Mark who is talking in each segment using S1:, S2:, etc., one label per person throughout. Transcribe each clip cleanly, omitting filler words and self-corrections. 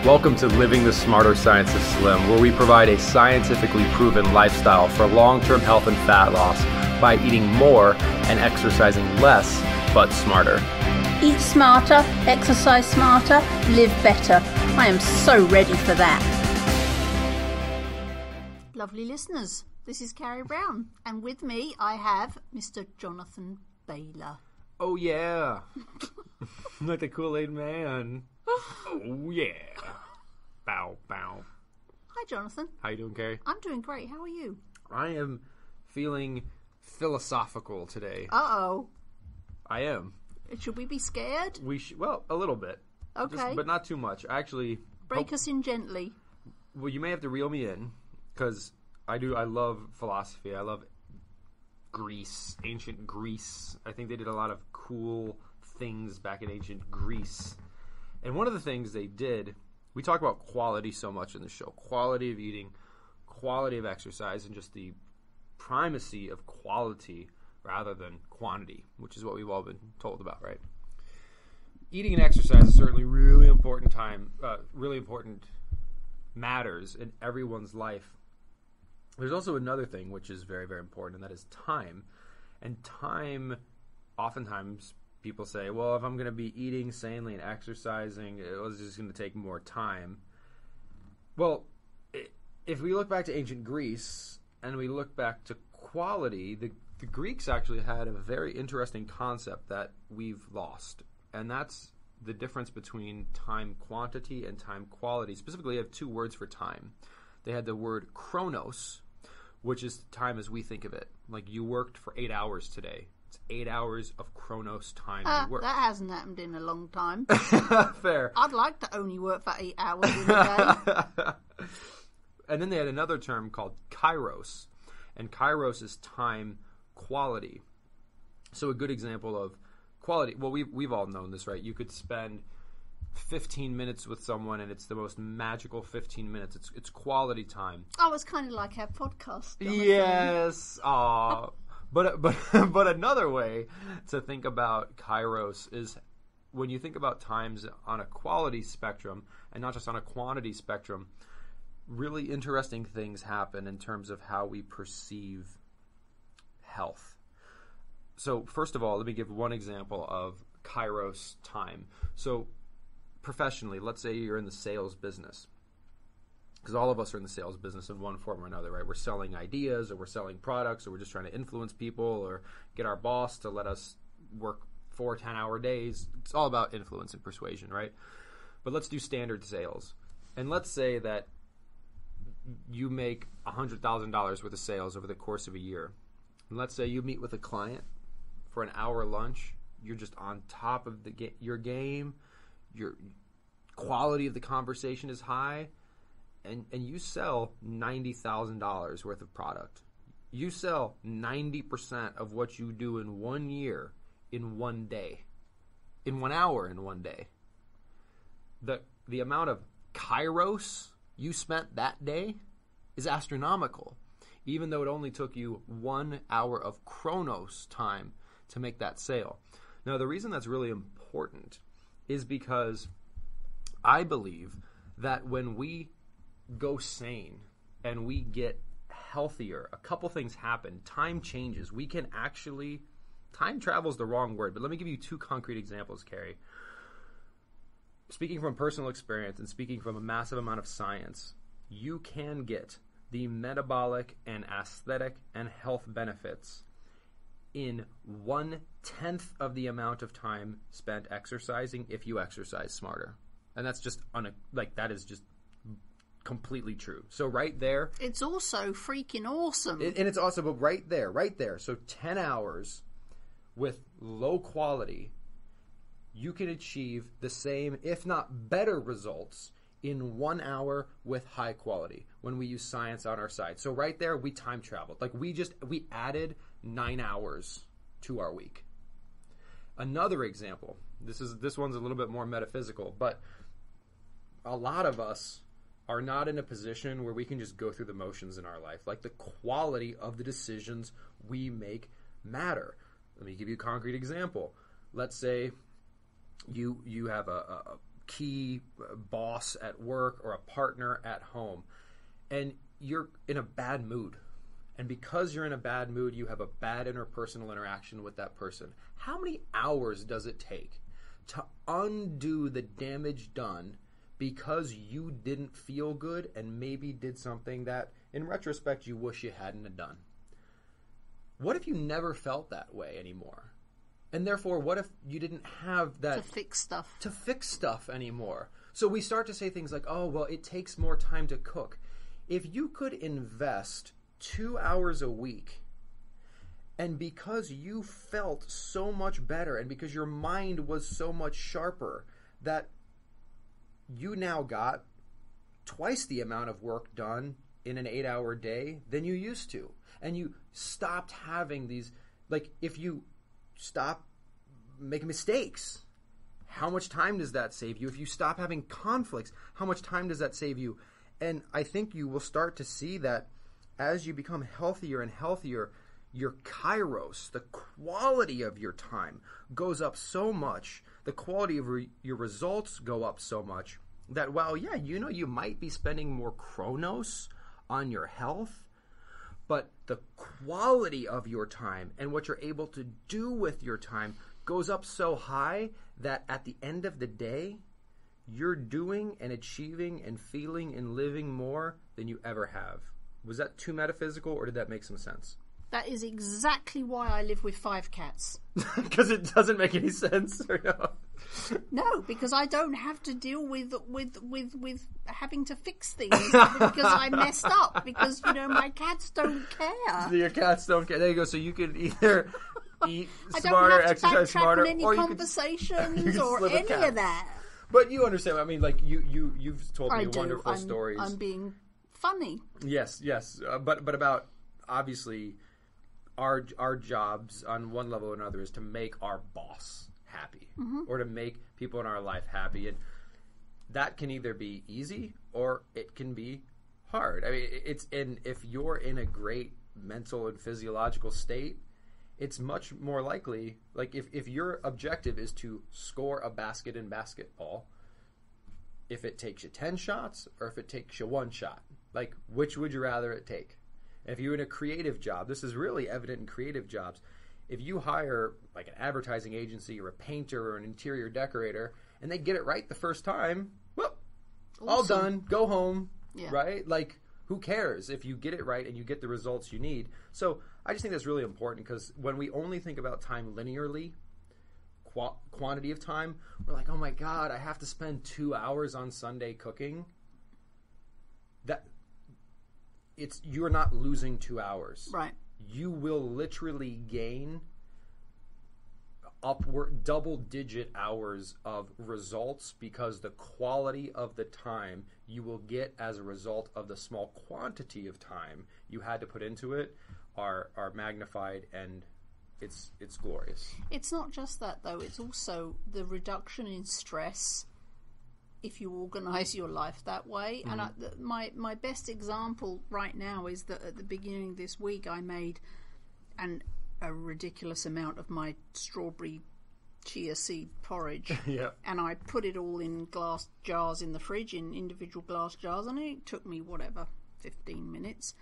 S1: Welcome to Living the Smarter Science of Slim, where we provide a scientifically proven lifestyle for long-term health and fat loss by eating more and exercising less, but smarter.
S2: Eat smarter, exercise smarter, live better. I am so ready for that. Lovely listeners, this is Carrie Brown, and with me I have Mr. Jonathan Bailor.
S1: Oh yeah, like the Kool-Aid man. Oh yeah. Bow, bow.
S2: Hi, Jonathan.
S1: How you doing, Carrie?
S2: I'm doing great. How are you?
S1: I am feeling philosophical today.
S2: Uh-oh.
S1: I am.
S2: Should we be scared?
S1: Well, a little bit.
S2: Okay.
S1: But not too much. Actually,
S2: break us in gently.
S1: Well, you may have to reel me in, because I love philosophy. I love Greece, ancient Greece. I think they did a lot of cool things back in ancient Greece. And one of the things they did, we talk about quality so much in the show. Quality of eating, quality of exercise, and just the primacy of quality rather than quantity, which is what we've all been told about, right? Eating and exercise is certainly really important matters in everyone's life. There's also another thing which is very, very important, and that is time. And time, oftentimes, people say, well, if I'm going to be eating sanely and exercising, it's just going to take more time. Well, if we look back to ancient Greece and we look back to quality, the Greeks actually had a very interesting concept that we've lost. And that's the difference between time quantity and time quality. Specifically, they have two words for time. They had the word chronos, which is time as we think of it. Like, you worked for 8 hours today. It's 8 hours of chronos time you work.
S2: That hasn't happened in a long time.
S1: Fair.
S2: I'd like to only work for 8 hours in a day.
S1: And then they had another term called kairos. And kairos is time quality. So a good example of quality, well, we've all known this, right? You could spend 15 minutes with someone and it's the most magical 15 minutes. It's quality time.
S2: Oh, it's kind of like our podcast.
S1: Yes. Aw. But another way to think about kairos is when you think about times on a quality spectrum and not just on a quantity spectrum, really interesting things happen in terms of how we perceive health. So first of all, let me give one example of kairos time. So professionally, let's say you're in the sales business. Because all of us are in the sales business in one form or another, right? We're selling ideas, or we're selling products, or we're just trying to influence people, or get our boss to let us work 4 10-hour days. It's all about influence and persuasion, right? But let's do standard sales. And let's say that you make $100,000 worth of sales over the course of a year. And let's say you meet with a client for an hour lunch. You're just on top of your game. Your quality of the conversation is high. And you sell $90,000 worth of product. You sell 90% of what you do in 1 year in 1 day. In 1 hour in 1 day. The amount of kairos you spent that day is astronomical. Even though it only took you 1 hour of chronos time to make that sale. Now, the reason that's really important is because I believe that when we go sane and we get healthier, a couple things happen. Time changes. Time travel is the wrong word, but let me give you 2 concrete examples, Carrie. Speaking from personal experience and speaking from a massive amount of science, you can get the metabolic and aesthetic and health benefits in 1/10 of the amount of time spent exercising if you exercise smarter. And that's just that is just completely true. So right there,
S2: it's also freaking awesome.
S1: And it's awesome, but right there. So 10 hours with low quality, you can achieve the same, if not better results in 1 hour with high quality when we use science on our side. So right there, we time traveled. Like we added 9 hours to our week. Another example, this one's a little bit more metaphysical, but a lot of us are not in a position where we can just go through the motions in our life. Like the quality of the decisions we make matter. Let me give you a concrete example. Let's say you have a key boss at work or a partner at home, and you're in a bad mood. And because you're in a bad mood, you have a bad interpersonal interaction with that person. How many hours does it take to undo the damage done because you didn't feel good and maybe did something that, in retrospect, you wish you hadn't have done? What if you never felt that way anymore? And therefore, what if you didn't have that...
S2: To fix stuff
S1: anymore? So we start to say things like, oh, well, it takes more time to cook. If you could invest 2 hours a week, and because you felt so much better and because your mind was so much sharper, that you now got twice the amount of work done in an 8-hour day than you used to. And you stopped having these, like, if you stop making mistakes, how much time does that save you? If you stop having conflicts, how much time does that save you? And I think you will start to see that as you become healthier and healthier, your kairos, the quality of your time, goes up so much, the quality of your results go up so much, that while, yeah, you might be spending more chronos on your health, but the quality of your time and what you're able to do with your time goes up so high that at the end of the day, you're doing and achieving and feeling and living more than you ever have. Was that too metaphysical, or did that make some sense?
S2: That is exactly why I live with 5 cats.
S1: Because it doesn't make any sense, or no?
S2: No, because I don't have to deal with having to fix things because I messed up. Because my cats don't care.
S1: Your cats don't care. There you go. So you can either eat
S2: I
S1: smarter,
S2: don't have to
S1: exercise smarter,
S2: on any
S1: or
S2: conversations or any of that.
S1: But you understand. I mean, like you've told me wonderful stories.
S2: I'm being funny.
S1: Yes. But about obviously our jobs on one level or another is to make our boss happy, or to make people in our life happy, and that can either be easy or it can be hard. I mean, if you're in a great mental and physiological state, it's much more likely, like if your objective is to score a basket in basketball, if it takes you 10 shots or if it takes you 1 shot, like which would you rather it take? If you're in a creative job, this is really evident in creative jobs. If you hire like an advertising agency or a painter or an interior decorator and they get it right the first time, well, awesome. All done, go home, right? Like, who cares if you get it right and you get the results you need? So I just think that's really important, because when we only think about time linearly, quantity of time, we're like, oh my God, I have to spend 2 hours on Sunday cooking. You're not losing 2 hours.
S2: Right.
S1: You will literally gain upward double-digit hours of results, because the quality of the time you will get as a result of the small quantity of time you had to put into it are magnified, and it's glorious.
S2: It's not just that, though. It's also the reduction in stress if you organize your life that way. And my best example right now is that at the beginning of this week I made a ridiculous amount of my strawberry chia seed porridge.
S1: Yeah.
S2: And I put it all in glass jars in the fridge, in individual glass jars, and it took me 15 minutes.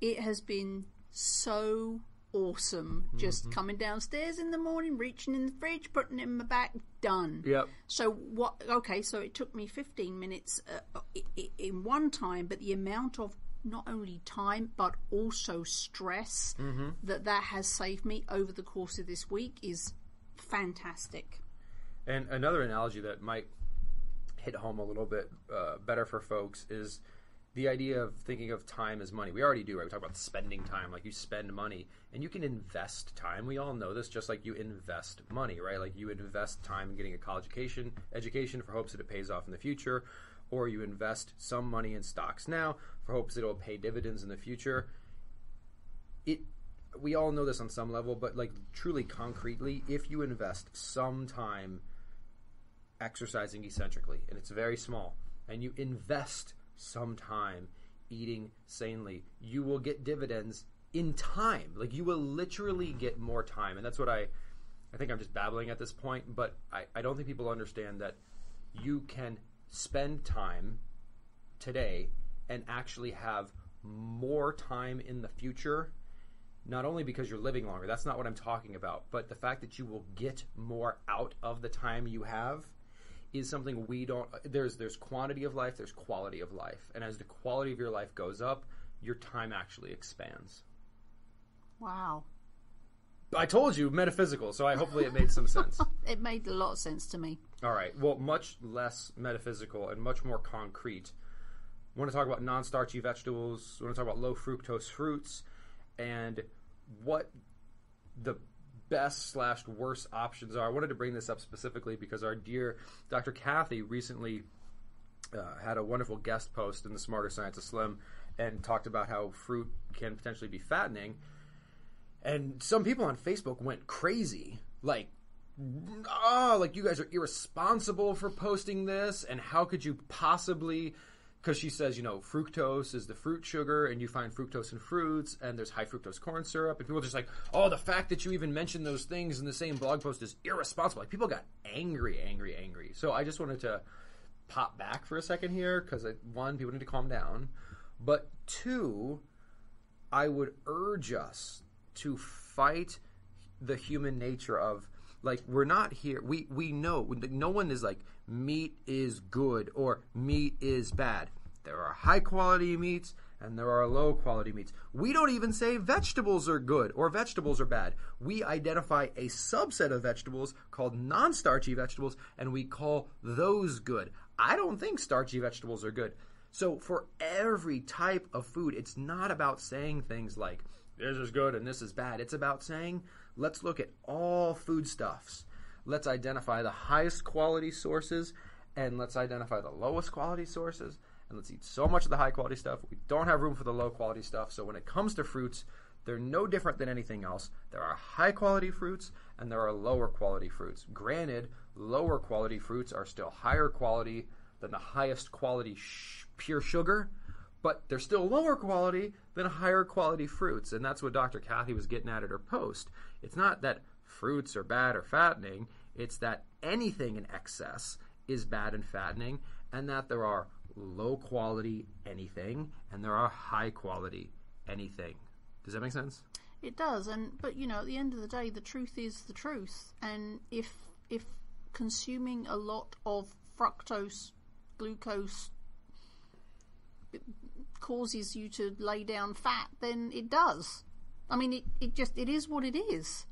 S2: It has been so awesome, just coming downstairs in the morning, reaching in the fridge, putting it in my bag, done.
S1: Yep.
S2: So so it took me 15 minutes in one time, but the amount of not only time but also stress that has saved me over the course of this week is fantastic.
S1: And another analogy that might hit home a little bit better for folks is the idea of thinking of time as money. We already do, right? We talk about spending time, like you spend money, and you can invest time. We all know this, just like you invest money, right? Like you invest time in getting a college education for hopes that it pays off in the future, or you invest some money in stocks now for hopes that it will pay dividends in the future. We all know this on some level, but like truly concretely, if you invest some time exercising eccentrically, and it's very small, and you invest some time eating sanely, you will get dividends in time. Like you will literally get more time. And that's what I think I'm just babbling at this point, but I don't think people understand that you can spend time today and actually have more time in the future, not only because you're living longer, that's not what I'm talking about, but the fact that you will get more out of the time you have is something we don't, there's quantity of life, there's quality of life. And as the quality of your life goes up, your time actually expands.
S2: Wow.
S1: I told you, metaphysical, so hopefully it made some sense.
S2: It made a lot of sense to me.
S1: All right. Well, much less metaphysical and much more concrete. I want to talk about non-starchy vegetables. I want to talk about low fructose fruits and what the best/worst options are. I wanted to bring this up specifically because our dear Dr. Kathy recently had a wonderful guest post in the Smarter Science of Slim and talked about how fruit can potentially be fattening. And some people on Facebook went crazy, like, oh, like you guys are irresponsible for posting this, and how could you possibly, because she says, fructose is the fruit sugar, and you find fructose in fruits, and there's high fructose corn syrup, and people are just like, oh, the fact that you even mentioned those things in the same blog post is irresponsible. Like, people got angry. So I just wanted to pop back for a second here, because one, people need to calm down, but two, I would urge us to fight the human nature of, like, we're not here. We know no one is like meat is good or meat is bad. There are high quality meats and there are low quality meats. We don't even say vegetables are good or vegetables are bad. We identify a subset of vegetables called non-starchy vegetables and we call those good. I don't think starchy vegetables are good. So for every type of food, it's not about saying things like this is good and this is bad. It's about saying, let's look at all foodstuffs. Let's identify the highest quality sources and let's identify the lowest quality sources. And let's eat so much of the high quality stuff. We don't have room for the low quality stuff. So when it comes to fruits, they're no different than anything else. There are high quality fruits and there are lower quality fruits. Granted, lower quality fruits are still higher quality than the highest quality pure sugar, but they're still lower quality than higher quality fruits. And that's what Dr. Kathy was getting at her post. It's not that fruits are bad or fattening. It's that anything in excess is bad and fattening, and that there are low quality anything and there are high quality anything. Does that make sense?
S2: It does. But at the end of the day, the truth is the truth. And if consuming a lot of fructose, glucose causes you to lay down fat, then it does. I mean, it is what it is.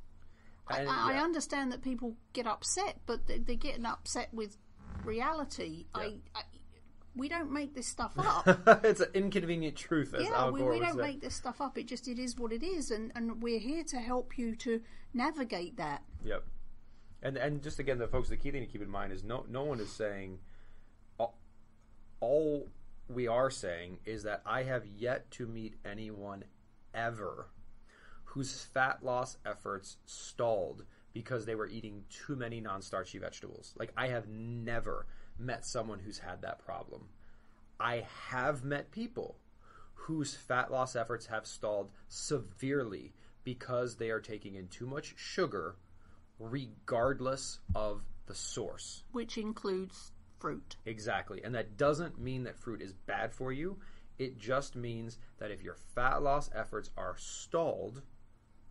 S2: I understand that people get upset, but they're getting upset with reality. Yeah. We don't make this stuff up.
S1: It's an inconvenient truth, as Al Gore
S2: we
S1: would
S2: don't
S1: say.
S2: make this stuff up. It is what it is, and we're here to help you to navigate that.
S1: Yep. And just again, the key thing to keep in mind is no one is saying. All we are saying is that I have yet to meet anyone ever whose fat loss efforts stalled because they were eating too many non-starchy vegetables. Like, I have never met someone who's had that problem. I have met people whose fat loss efforts have stalled severely because they are taking in too much sugar regardless of the source.
S2: Which includes fruit.
S1: Exactly. And that doesn't mean that fruit is bad for you. It just means that if your fat loss efforts are stalled,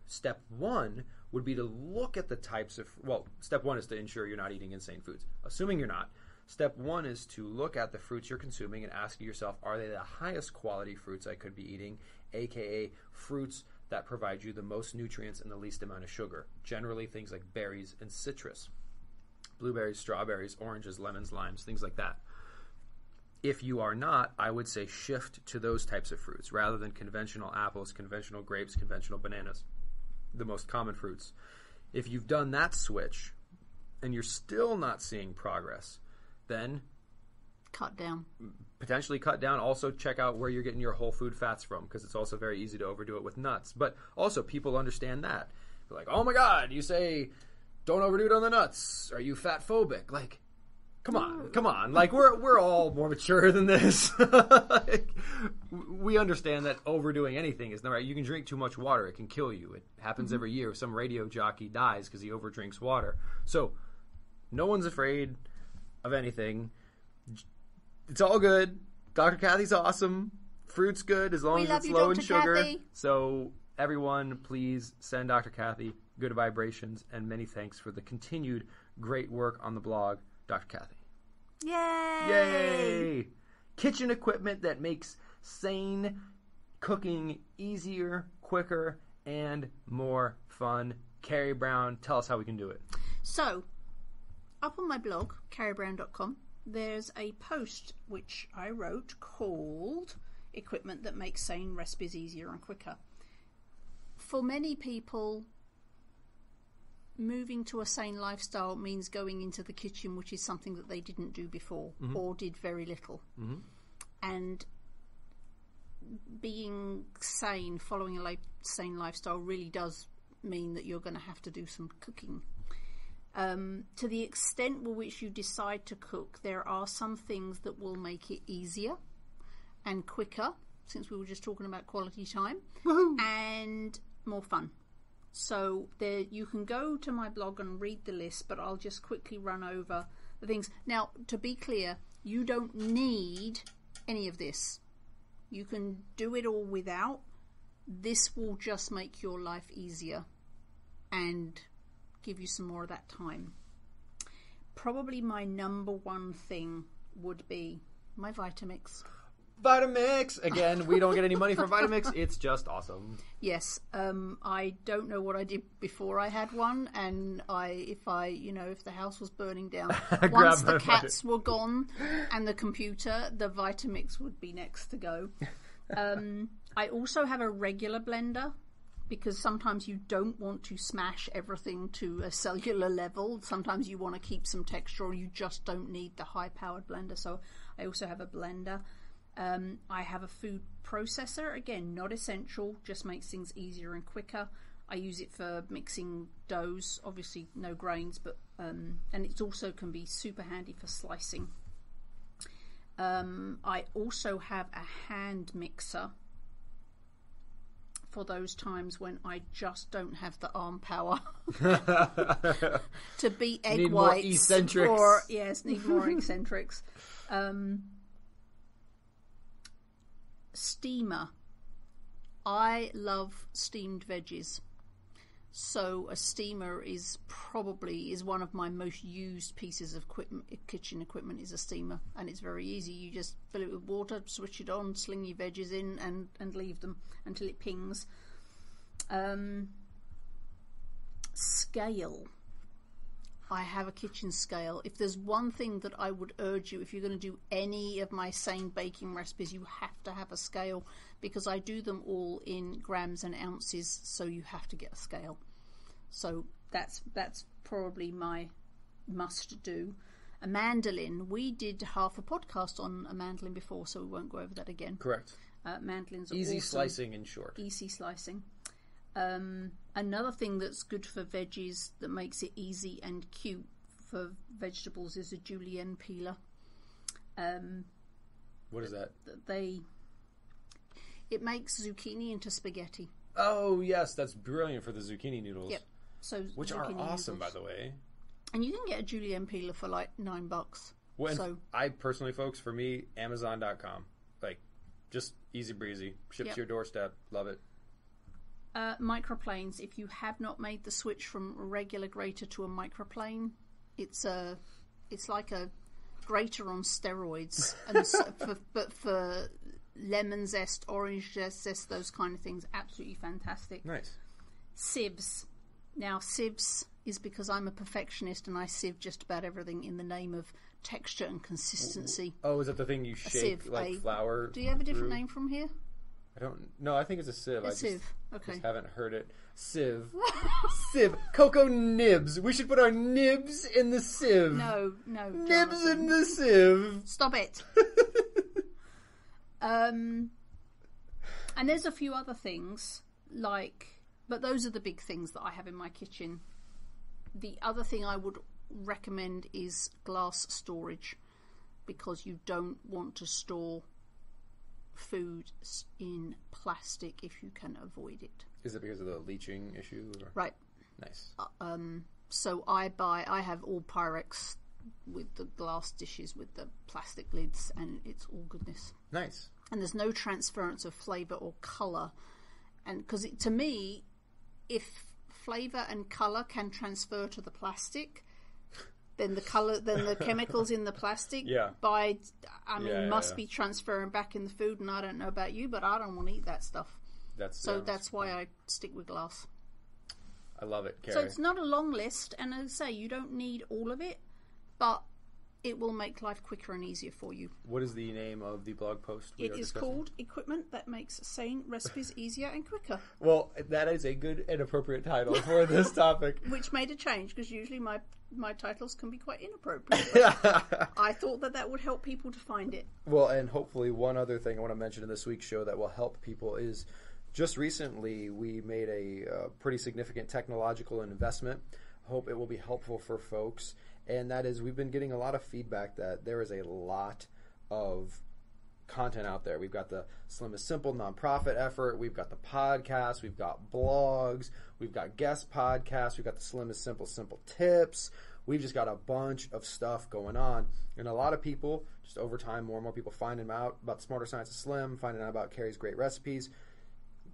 S1: step one would be to look at the types of, step one is to ensure you're not eating insane foods. Assuming you're not, step one is to look at the fruits you're consuming and ask yourself, are they the highest quality fruits I could be eating, aka fruits that provide you the most nutrients and the least amount of sugar. Generally things like berries and citrus. Blueberries, strawberries, oranges, lemons, limes, things like that. If you are not, I would say shift to those types of fruits rather than conventional apples, conventional grapes, conventional bananas, the most common fruits. If you've done that switch and you're still not seeing progress, then
S2: cut down.
S1: Potentially cut down. Also check out where you're getting your whole food fats from, because it's also very easy to overdo it with nuts. But also people understand that. They're like, oh my God, you say don't overdo it on the nuts. Are you fat phobic? Like, come on. Like, we're all more mature than this. Like, we understand that overdoing anything is not right. You can drink too much water. It can kill you. It happens every year. Some radio jockey dies because he overdrinks water. So no one's afraid of anything, it's all good. Dr. Kathy's awesome. Fruit's good as long as it's low in sugar.
S2: Kathy.
S1: So everyone, please send Dr. Kathy good vibrations and many thanks for the continued great work on the blog, Dr. Kathy.
S2: Yay!
S1: Yay! Kitchen equipment that makes sane cooking easier, quicker, and more fun. Carrie Brown, tell us how we can do it.
S2: So, up on my blog, carriebrown.com, there's a post which I wrote called Equipment That Makes Sane Recipes Easier and Quicker. For many people, moving to a sane lifestyle means going into the kitchen, which is something that they didn't do before or did very little. And being sane, following a sane lifestyle really does mean that you're going to have to do some cooking. To the extent with which you decide to cook, there are some things that will make it easier and quicker, since we were just talking about quality time, and more fun. So there, you can go to my blog and read the list, but I'll just quickly run over the things. Now, to be clear, you don't need any of this. You can do it all without. This will just make your life easier and give you some more of that time. Probably my number one thing would be my Vitamix.
S1: Vitamix! Again, we don't get any money for Vitamix. It's just awesome.
S2: Yes. I don't know what I did before I had one, and if the house was burning down, once the cats were gone and the computer, the Vitamix would be next to go. I also have a regular blender, because sometimes you don't want to smash everything to a cellular level. Sometimes you want to keep some texture, or you just don't need the high-powered blender. So I also have a blender. I have a food processor. Again, not essential, just makes things easier and quicker. I use it for mixing doughs, obviously no grains, but and it also can be super handy for slicing. I also have a hand mixer for those times when I just don't have the arm power to beat egg
S1: need
S2: whites.
S1: More eccentrics.
S2: Need more eccentrics. Steamer. I love steamed veggies. So a steamer is one of my most used pieces of kitchen equipment is a steamer, and it's very easy. You just fill it with water, switch it on, sling your veggies in, and leave them until it pings. Scale. I have a kitchen scale. If there's one thing that I would urge you, if you're going to do any of my sane baking recipes, you have to have a scale, because I do them all in grams and ounces, so you have to get a scale. So that's probably my must do. A mandolin. We did half a podcast on a mandolin before, so we won't go over that again.
S1: Correct.
S2: Mandolins are
S1: easy
S2: awesome.
S1: Slicing, in short.
S2: Easy slicing. Another thing that's good for veggies that makes it easy and cute for vegetables is a julienne peeler.
S1: What is that?
S2: It makes zucchini into spaghetti.
S1: Oh yes, that's brilliant for the zucchini noodles.
S2: Yep. So
S1: which are awesome,
S2: noodles.
S1: by the way.
S2: And you can get a julienne peeler for like $9.
S1: Well,
S2: so
S1: I personally, folks, for me, Amazon.com, like just easy breezy, ships to your doorstep. Love it.
S2: Microplanes. If you have not made the switch from a regular grater to a microplane, it's like a grater on steroids, but for lemon zest, orange zest, those kind of things. Absolutely fantastic.
S1: Nice.
S2: Sieves. Now, sieves is because I'm a perfectionist and I sieve just about everything in the name of texture and consistency.
S1: Oh, is that the thing you shake flour?
S2: Do you have a different name from here?
S1: I don't. No, I think it's a sieve.
S2: Sieve. Okay.
S1: Just haven't heard it. Sieve. Sieve. Cocoa nibs. We should put our nibs in the sieve.
S2: No.
S1: Nibs
S2: Jonathan.
S1: in the sieve.
S2: Stop it. And there's a few other things but those are the big things that I have in my kitchen. The other thing I would recommend is glass storage, because you don't want to store food in plastic if you can avoid it.
S1: Is it because of the leaching issue? Or?
S2: Right.
S1: Nice.
S2: So I have all Pyrex the glass dishes with the plastic lids, and it's all goodness.
S1: Nice.
S2: And there's no transference of flavour or colour. And because to me, if flavour and colour can transfer to the plastic, then the chemicals in the plastic must be transferring back in the food. And I don't know about you, but I don't want to eat that stuff. That's why I stick with glass.
S1: I love it, Carrie.
S2: So it's not a long list, and as I say, you don't need all of it, but it will make life quicker and easier for you.
S1: What is the name of the blog post?
S2: It is called Equipment That Makes SANE Recipes Easier and Quicker.
S1: Well, that is a good and appropriate title for this topic.
S2: Which made a change, because usually my titles can be quite inappropriate. I thought that would help people to find it.
S1: Well, and hopefully one other thing I want to mention in this week's show that will help people is just recently we made a pretty significant technological investment. Hope it will be helpful for folks. And that is, we've been getting a lot of feedback that there is a lot of content out there. We've got the Slim is Simple nonprofit effort. We've got the podcast. We've got blogs. We've got guest podcasts. We've got the Slim is Simple tips. We've just got a bunch of stuff going on. And a lot of people, just over time, more and more people finding out about the Smarter Science of Slim, finding out about Carrie's great recipes.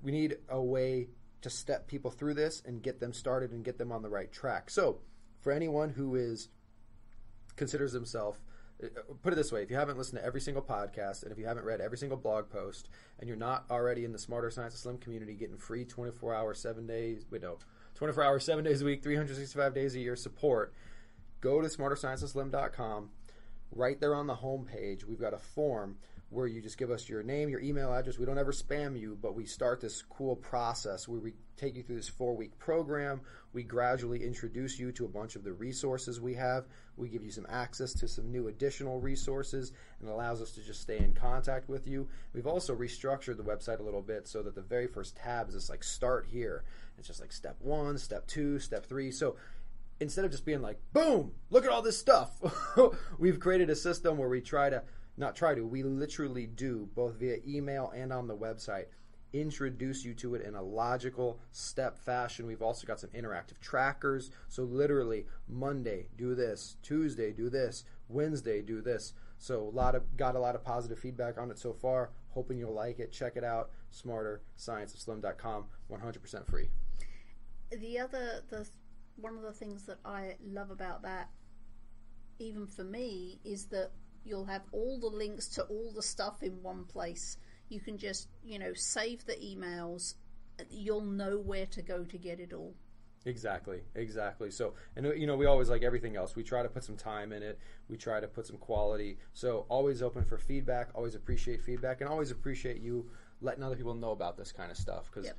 S1: We need a way to step people through this and get them started and get them on the right track. So for anyone who considers themselves, put it this way, if you haven't listened to every single podcast and if you haven't read every single blog post and you're not already in the Smarter Science of Slim community getting free 24 hours, 7 days a week, 365 days a year support, go to smarterscienceofslim.com. Right there on the home page, we've got a form where you just give us your name, your email address. We don't ever spam you, but we start this cool process where we take you through this 4-week program. We gradually introduce you to a bunch of the resources we have. We give you some access to some new additional resources, and it allows us to just stay in contact with you. We've also restructured the website a little bit so that the very first tab is this like start here. It's just like step 1, step 2, step 3. So instead of just being like, boom, look at all this stuff, we've created a system where we we literally do, both via email and on the website, introduce you to it in a logical step fashion. We've also got some interactive trackers. So literally, Monday, do this. Tuesday, do this. Wednesday, do this. So got a lot of positive feedback on it so far. Hoping you'll like it. Check it out. smarterscienceofslim.com. 100% free.
S2: One of the things that I love about that, even for me, is that you'll have all the links to all the stuff in one place. You can just, save the emails. You'll know where to go to get it all.
S1: Exactly. So, and we always, like everything else, we try to put some time in it. We try to put some quality. So always open for feedback, always appreciate feedback, and always appreciate you letting other people know about this kind of stuff. Because,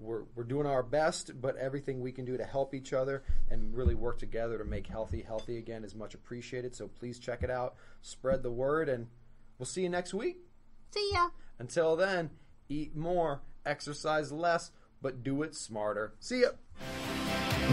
S1: we're doing our best, but everything we can do to help each other and really work together to make healthy again is much appreciated. So please check it out, spread the word, and we'll see you next week.
S2: See ya.
S1: Until then, eat more, exercise less, but do it smarter. See ya.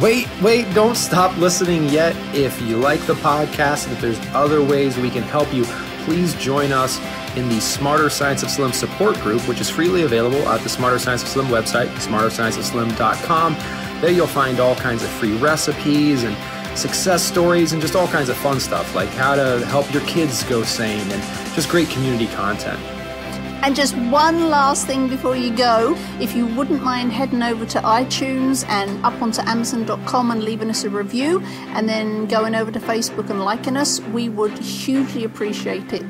S1: Wait, don't stop listening yet. If you like the podcast and if there's other ways we can help you, please join us in the Smarter Science of Slim support group, which is freely available at the Smarter Science of Slim website, smarterscienceofslim.com. There you'll find all kinds of free recipes and success stories and just all kinds of fun stuff, like how to help your kids go sane and just great community content.
S2: And just one last thing before you go, if you wouldn't mind heading over to iTunes and up onto Amazon.com and leaving us a review, and then going over to Facebook and liking us, we would hugely appreciate it.